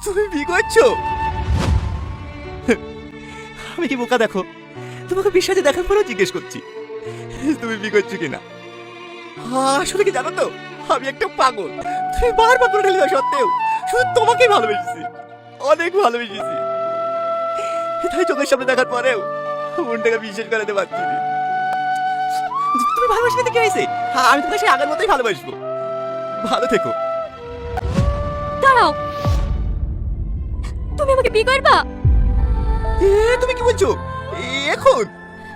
তুমি বিয়ে করছো? আমি কি বোকা দেখো, তোমাকে বিশ্বাসে দেখার পরেও জিজ্ঞেস করছি তুমি বিয়ে করছো কিনা। আসলে কি জানো তো, আমি একটা পাগল। তুমি বারবার করে ঢেলে দেওয়া সত্ত্বেও শুধু তোমাকেই ভালোবেসেছি, অনেক ভালোবেসেছি। তাই চোখের সামনে দেখার পরেও মনটাকে বিশ্বাস করাতে পারছি না। তুমি ভালোবাসলে কি হয়েছে? আমি তোমাকে সেই আগের মতোই ভালোবাসবো। ভালো থেকো। দাঁড়াও, তুমি আমাকে বিয়ে করবা? তুমি কি বলছো এখন?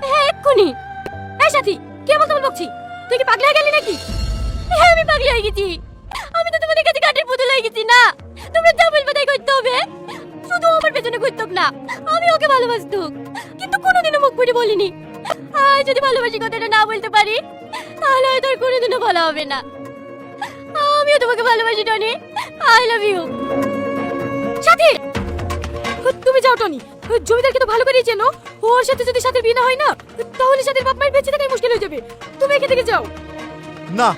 হ্যাঁ, এক্ষুনি। এই সাথী, কে বলতে বলছি? তুই কি পাগলা হয়ে গেলি নাকি? হ্যাঁ, আমি পাগলা হয়ে গেছি। আমি তো তোমাদের কাছে কাঠের পুতুল হয়ে গেছি না। তোমরা যা বলবে তাই করতে হবে। শুধু আমার পেছনে ঘুরতক না, আমি ওকে ভালোবাসতুক, কিন্তু কোনোদিনও মুখ ফুটে বলিনি। আজ যদি ভালোবাসি কথাটা না বলতে পারি, তাহলে হয়তো আর কোনোদিনও ভালো হবে না। আমিও তোমাকে ভালোবাসি টনি। I love you. সাথী, তুমি যাও টনি। জমিদারকে তো ভালো করেই চেনো। ওর সাথে যদি সাথীর বিয়ে না হয় না, তাহলে সাথীর বাপ মায়ের বেঁচে থাকাই মুশকিল হয়ে যাবে। তুমি এখান থেকে যাও। না,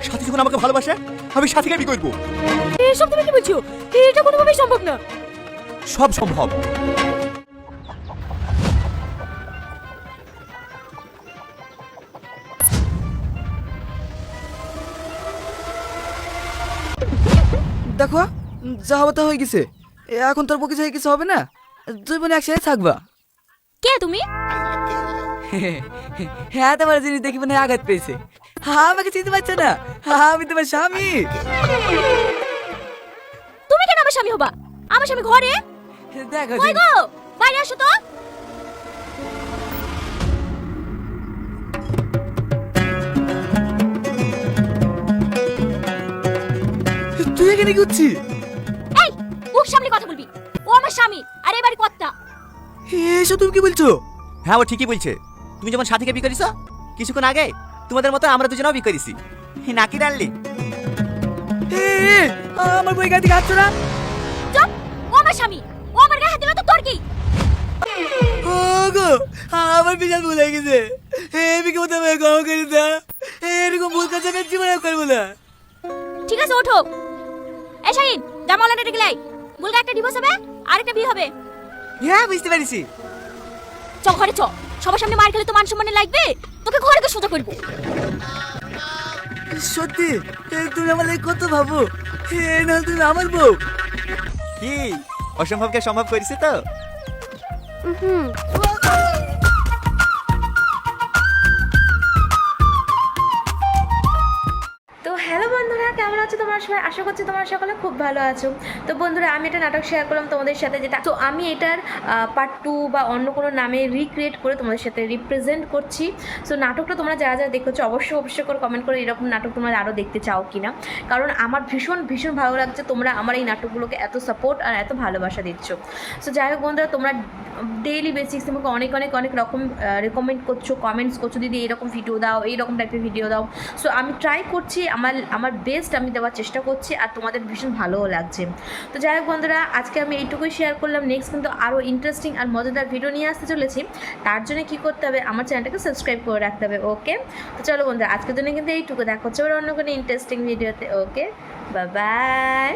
সাথী যখন আমাকে ভালোবাসে, আমি সাথীকে বিয়ে করবো। এসব তুমি কি বলছো? এটা কোনোভাবেই সম্ভব না। সব সম্ভব। দেখো, যা হওয়া তা হয়ে গেছে। এখন তোর পক্ষে কিছু হবে না। দুই বোন একসাথে থাকবা। কে তুমি? হ্যাঁ, তোমার জিনিস দেখি মনে হয় আঘাত পেয়েছে। আমাকে চিনতে পারছো না? আমি তোমার স্বামী। তুমি কেন আমার স্বামী হবা? আমার স্বামী ঘরে। দেখো কই গো, বাইরে আসো তো। তুই এখানে কি করছিস? এই, মুখ সামনে কথা বলবি। ও আমার স্বামী আর এবারে কর্তা। এসব তুমি কি বলছো? হ্যাঁ, ও ঠিকই বলছে। তুমি যখন সাথীকে বিয়ে করিস, কিছুক্ষণ আগে তোমাদের মতো আমরা দুজনেও বিয়ে করেছি। নাকি ডাললি? আমার বই গাড়ি খাচ্ছ না? চুপ। ও আমার স্বামী, ও আমার গায়ে হাত দিল তো তোর কি? ওগো, আমার বিশাল ভুল হয়ে গেছে। এমনি কেমন তুমি ক্ষমা করে দাও। এরকম ভুল কাজ আমি জীবনে করবো না। ঠিক আছে, ওঠো। এই শাহিন, জামালাটা ডেকে লাই। বুলগা একটা ডিভোর্স হবে আর একটা বিয়ে হবে। হ্যাঁ, বুঝতে পারিছি। চ ঘরে চ। সবার সামনে মার খেলে তো মান সম্মানে লাগবে। তোকে ঘরে তো সোজা করবো। সত্যি তুমি আমার লাগে কত ভাবো। না, তুমি আমার বউ। কি অসম্ভবকে সম্ভব করেছে তো? তো হ্যালো বন্ধুরা, কেমন আছো তোমরা সবাই? আশা করছি তোমরা সকলে খুব ভালো আছো। তো বন্ধুরা, আমি একটা নাটক শেয়ার করলাম তোমাদের সাথে, যেটা তো আমি এটার পার্ট 2 বা অন্য কোনো নামে রিক্রিয়েট করে তোমাদের সাথে রিপ্রেজেন্ট করছি। সো নাটকটা তোমরা যারা যারা দেখেছো অবশ্যই করে কমেন্ট করে এরকম নাটক তোমরা আরও দেখতে চাও কি না, কারণ আমার ভীষণ ভালো লাগছে তোমরা আমার এই নাটকগুলোকে এত সাপোর্ট আর এত ভালোবাসা দিচ্ছ। সো যাই হোক বন্ধুরা, তোমরা ডেইলি বেসিক্স আমাকে অনেক রকম রেকমেন্ড করছো, কমেন্টস করছো, দিদি এইরকম ভিডিও দাও, এইরকম টাইপের ভিডিও দাও। সো আমি ট্রাই করছি, আমার বেস্ট আমি দেওয়ার চেষ্টা করছি, আর তোমাদের ভীষণ ভালোও লাগছে। তো যাই হোক বন্ধুরা, আজকে আমি এইটুকুই শেয়ার করলাম। নেক্সট কিন্তু আরও ইন্টারেস্টিং আর মজাদার ভিডিও নিয়ে আসতে চলেছি। তার জন্য কী করতে হবে, আমার চ্যানেলটাকে সাবস্ক্রাইব করে রাখতে হবে। ওকে, তো চলো বন্ধুরা, আজকের জন্য কিন্তু এইটুকু। দেখা হচ্ছে আবার অন্য কোনো ইন্টারেস্টিং ভিডিওতে। ওকে, বাই বাই।